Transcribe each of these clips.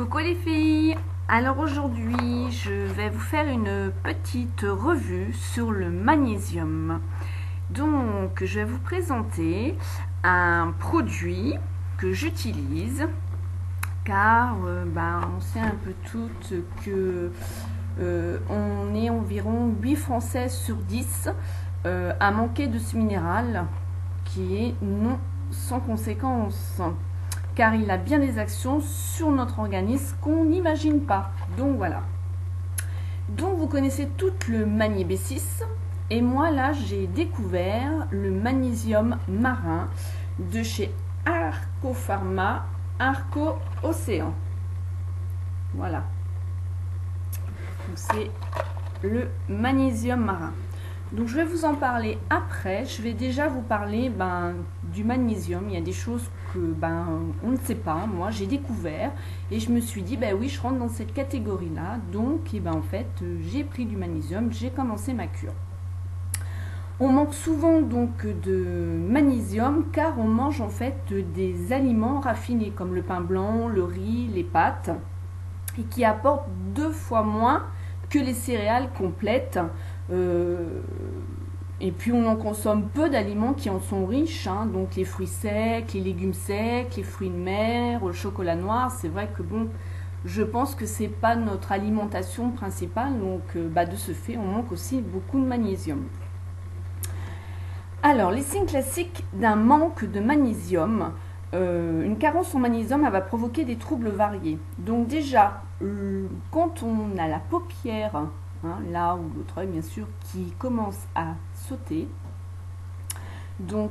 Coucou les filles. Alors aujourd'hui je vais vous faire une petite revue sur le magnésium. Donc je vais vous présenter un produit que j'utilise car on sait un peu toutes que on est environ 8 Français sur 10 à manquer de ce minéral qui est non sans conséquence, car il a bien des actions sur notre organisme qu'on n'imagine pas. Donc voilà. Donc vous connaissez tout le Magné B6 et moi là j'ai découvert le magnésium marin de chez Arco Pharma, Arco Océan. Voilà. Donc c'est le magnésium marin. Donc je vais vous en parler après. Je vais déjà vous parler du magnésium. Il y a des choses que on ne sait pas. Moi j'ai découvert et je me suis dit oui, je rentre dans cette catégorie là. Donc en fait j'ai pris du magnésium, j'ai commencé ma cure. On manque souvent donc de magnésium car on mange en fait des aliments raffinés comme le pain blanc, le riz, les pâtes et qui apportent 2 fois moins que les céréales complètes. Et puis on en consomme peu d'aliments qui en sont riches, donc les fruits secs, les légumes secs, les fruits de mer, le chocolat noir. C'est vrai que je pense que c'est pas notre alimentation principale, donc de ce fait on manque aussi beaucoup de magnésium. Alors les signes classiques d'un manque de magnésium. Une carence en magnésium, elle va provoquer des troubles variés. Donc déjà, quand on a la paupière, là ou l'autre œil bien sûr, qui commence à sauter, donc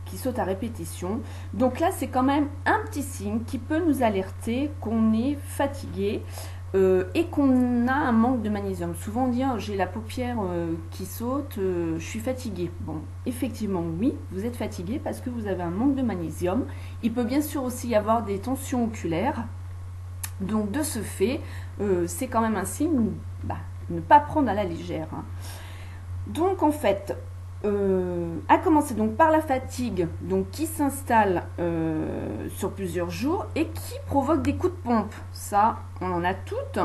qui saute à répétition, donc là c'est quand même un petit signe qui peut nous alerter qu'on est fatigué et qu'on a un manque de magnésium. Souvent on dit j'ai la paupière qui saute, je suis fatigué. Bon, effectivement oui, vous êtes fatigué parce que vous avez un manque de magnésium. Il peut bien sûr aussi y avoir des tensions oculaires. Donc de ce fait, c'est quand même un signe ne pas prendre à la légère. Donc en fait, à commencer donc par la fatigue, donc qui s'installe sur plusieurs jours et qui provoque des coups de pompe. Ça, on en a toutes,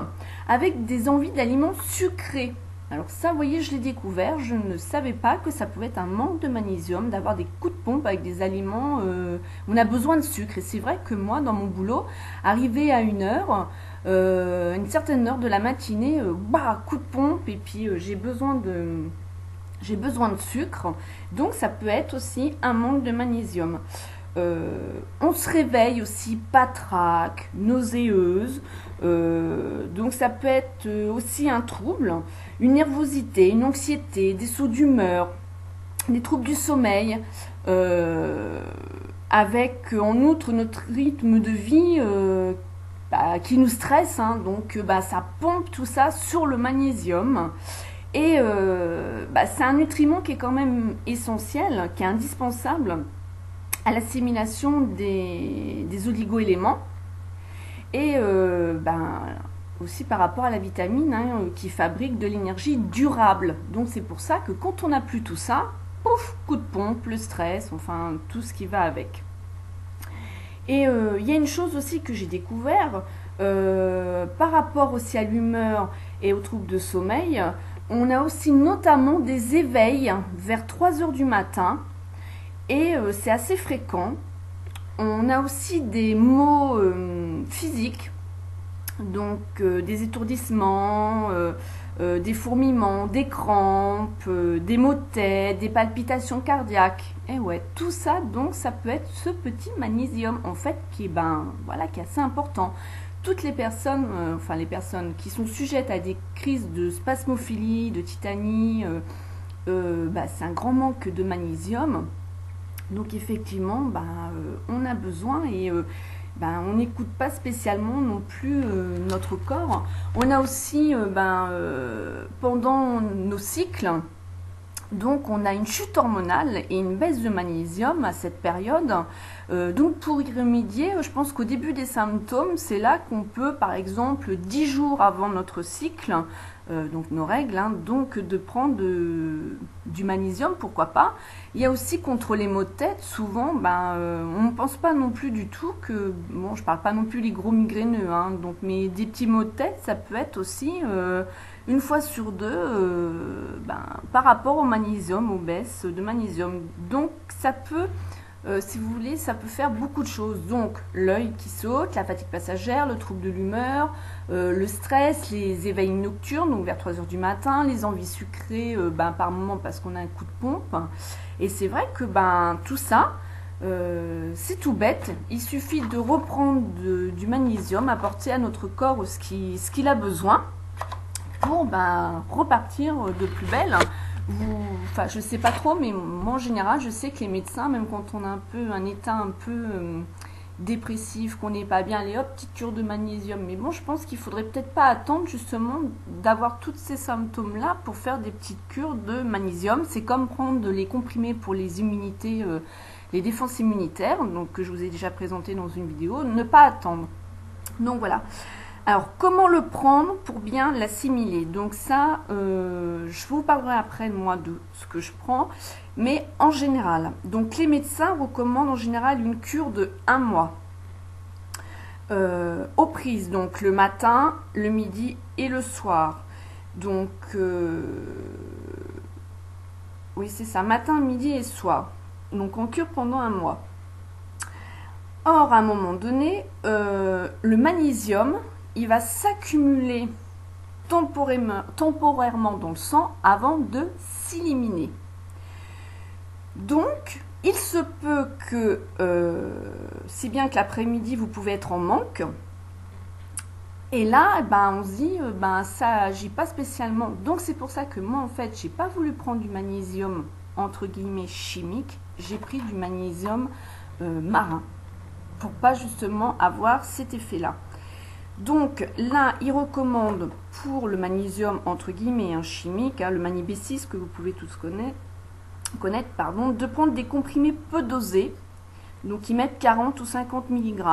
avec des envies d'aliments sucrés. Alors ça, vous voyez, je l'ai découvert, je ne savais pas que ça pouvait être un manque de magnésium, d'avoir des coups de pompe avec des aliments où on a besoin de sucre. Et c'est vrai que moi, dans mon boulot, arrivé à une certaine heure de la matinée, coup de pompe, et puis j'ai besoin de sucre. Donc ça peut être aussi un manque de magnésium. On se réveille aussi patraque, nauséeuse, donc ça peut être aussi un trouble, une nervosité, une anxiété, des sauts d'humeur, des troubles du sommeil, avec en outre notre rythme de vie qui nous stresse, donc ça pompe tout ça sur le magnésium. Et c'est un nutriment qui est quand même essentiel, qui est indispensable à l'assimilation des oligo-éléments et aussi par rapport à la vitamine qui fabrique de l'énergie durable. Donc c'est pour ça que quand on n'a plus tout ça, pouf, coup de pompe, le stress, enfin tout ce qui va avec. Et il y a une chose aussi que j'ai découvert par rapport aussi à l'humeur et aux troubles de sommeil. On a aussi notamment des éveils vers 3 heures du matin et c'est assez fréquent. On a aussi des maux physiques, donc des étourdissements, des fourmillements, des crampes, des maux de tête, des palpitations cardiaques. Et ouais, tout ça, donc ça peut être ce petit magnésium en fait qui est, qui est assez important. Toutes les personnes, les personnes qui sont sujettes à des crises de spasmophilie, de tétanie, c'est un grand manque de magnésium. Donc effectivement, on a besoin et on n'écoute pas spécialement non plus notre corps. On a aussi, pendant nos cycles, donc on a une chute hormonale et une baisse de magnésium à cette période. Donc pour y remédier, je pense qu'au début des symptômes, c'est là qu'on peut, par exemple, 10 jours avant notre cycle, donc nos règles, hein, donc de prendre du magnésium, pourquoi pas. Il y a aussi contre les maux de tête, souvent, on ne pense pas non plus du tout que, bon, je parle pas non plus les gros migraineux, hein, donc, mais des petits maux de tête, ça peut être aussi une fois sur deux par rapport au magnésium, aux baisses de magnésium. Donc ça peut, si vous voulez, ça peut faire beaucoup de choses. Donc l'œil qui saute, la fatigue passagère, le trouble de l'humeur, le stress, les éveils nocturnes, donc vers 3 heures du matin, les envies sucrées par moment parce qu'on a un coup de pompe. Et c'est vrai que tout ça, c'est tout bête. Il suffit de reprendre du magnésium, apporter à notre corps ce qu'il a besoin pour repartir de plus belle. Enfin, je sais pas trop, mais moi en général, je sais que les médecins, même quand on a un état un peu dépressif, qu'on n'est pas bien, allez hop, petite cure de magnésium. Mais bon, je pense qu'il faudrait peut-être pas attendre justement d'avoir tous ces symptômes-là pour faire des petites cures de magnésium. C'est comme prendre les comprimés pour les immunités, les défenses immunitaires, donc que je vous ai déjà présenté dans une vidéo. Ne pas attendre. Donc voilà. Alors, comment le prendre pour bien l'assimiler? Donc ça, je vous parlerai après, moi, de ce que je prends. Mais en général, donc les médecins recommandent en général une cure de 1 mois. Aux prises, donc le matin, le midi et le soir. Donc, oui, c'est ça, matin, midi et soir. Donc, en cure pendant 1 mois. Or, à un moment donné, le magnésium, il va s'accumuler temporairement dans le sang avant de s'éliminer. Donc, il se peut que, si bien que l'après-midi, vous pouvez être en manque, et là, on se dit, ça agit pas spécialement. Donc, c'est pour ça que moi, en fait, j'ai pas voulu prendre du magnésium, entre guillemets, chimique. J'ai pris du magnésium marin, pour pas justement avoir cet effet-là. Donc là, il recommande pour le magnésium, entre guillemets, chimique, le Mani B6 que vous pouvez tous connaître, de prendre des comprimés peu dosés. Donc ils mettent 40 ou 50 mg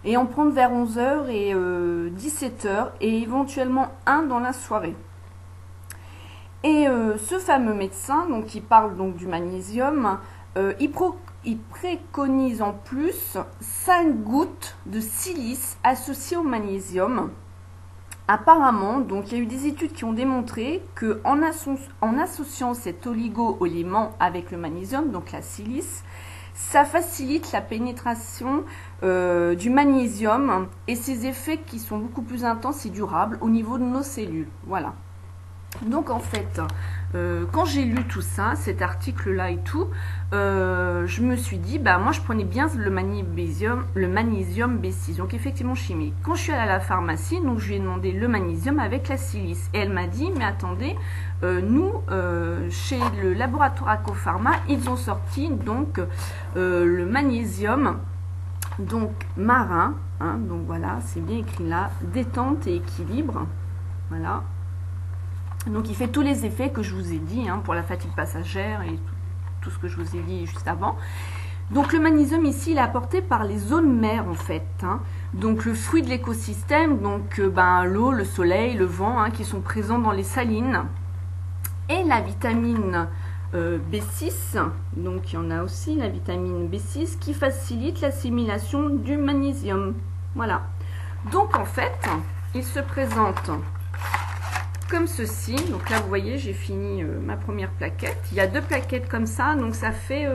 et en prendre vers 11h et 17h et éventuellement un dans la soirée. Et ce fameux médecin, donc qui parle donc du magnésium, il préconise en plus 5 gouttes de silice associées au magnésium. Apparemment, donc il y a eu des études qui ont démontré que en associant cet oligo-élément avec le magnésium, donc la silice, ça facilite la pénétration du magnésium et ses effets qui sont beaucoup plus intenses et durables au niveau de nos cellules. Voilà. Donc en fait, quand j'ai lu tout ça, cet article-là et tout, je me suis dit, moi je prenais bien le magnésium B6, donc effectivement chimique. Quand je suis allée à la pharmacie, donc je lui ai demandé le magnésium avec la silice. Et elle m'a dit, mais attendez, nous, chez le laboratoire Aquapharma, ils ont sorti donc le magnésium donc marin, donc voilà, c'est bien écrit là, détente et équilibre, voilà. Donc il fait tous les effets que je vous ai dit pour la fatigue passagère et tout ce que je vous ai dit juste avant. Donc le magnésium ici il est apporté par les zones mères en fait. Donc le fruit de l'écosystème, donc l'eau, le soleil, le vent qui sont présents dans les salines. Et la vitamine B6, donc il y en a aussi la vitamine B6 qui facilite l'assimilation du magnésium. Voilà. Donc en fait, il se présente comme ceci. Donc là vous voyez, j'ai fini ma première plaquette. Il y a 2 plaquettes comme ça, donc ça fait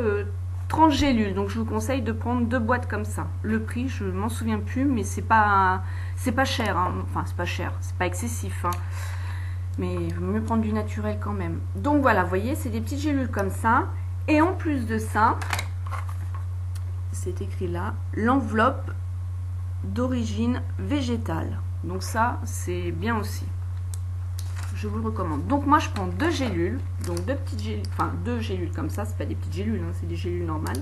30 gélules. Donc je vous conseille de prendre 2 boîtes comme ça. Le prix, je m'en souviens plus, mais c'est pas cher. Enfin c'est pas cher, c'est pas excessif. Mais il vaut mieux prendre du naturel quand même. Donc voilà, vous voyez, c'est des petites gélules comme ça. Et en plus de ça, c'est écrit là, l'enveloppe d'origine végétale. Donc ça, c'est bien aussi. Je vous le recommande. Donc moi je prends 2 gélules, donc 2 petites gélules, enfin 2 gélules comme ça, c'est pas des petites gélules, c'est des gélules normales.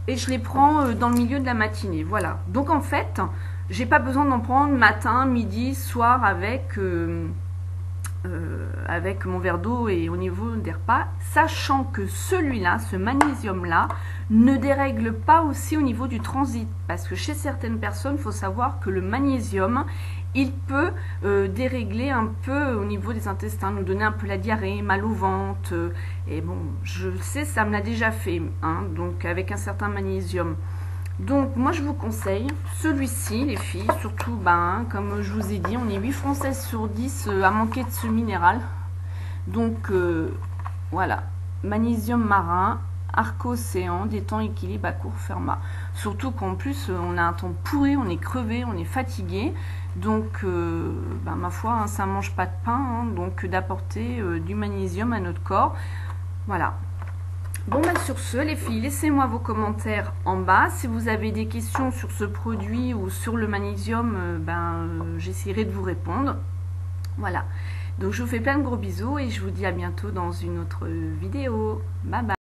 Et je les prends dans le milieu de la matinée, voilà. Donc en fait, j'ai pas besoin d'en prendre matin, midi, soir avec avec mon verre d'eau et au niveau des repas, sachant que celui-là, ce magnésium-là, ne dérègle pas aussi au niveau du transit. Parce que chez certaines personnes, il faut savoir que le magnésium, il peut dérégler un peu au niveau des intestins, nous donner un peu la diarrhée, mal au ventre. Et bon, je le sais, ça me l'a déjà fait, hein, donc avec un certain magnésium. Donc moi je vous conseille celui-ci les filles, surtout comme je vous ai dit, on est 8 Françaises sur 10 à manquer de ce minéral. Donc voilà, magnésium marin, arc-océan, détend, équilibre à court format. Surtout qu'en plus on a un temps pourri, on est crevé, on est fatigué. Donc ma foi, hein, ça mange pas de pain, hein, donc d'apporter du magnésium à notre corps. Voilà. Bon sur ce les filles, laissez-moi vos commentaires en bas. Si vous avez des questions sur ce produit ou sur le magnésium, j'essaierai de vous répondre. Voilà. Donc je vous fais plein de gros bisous et je vous dis à bientôt dans une autre vidéo. Bye bye.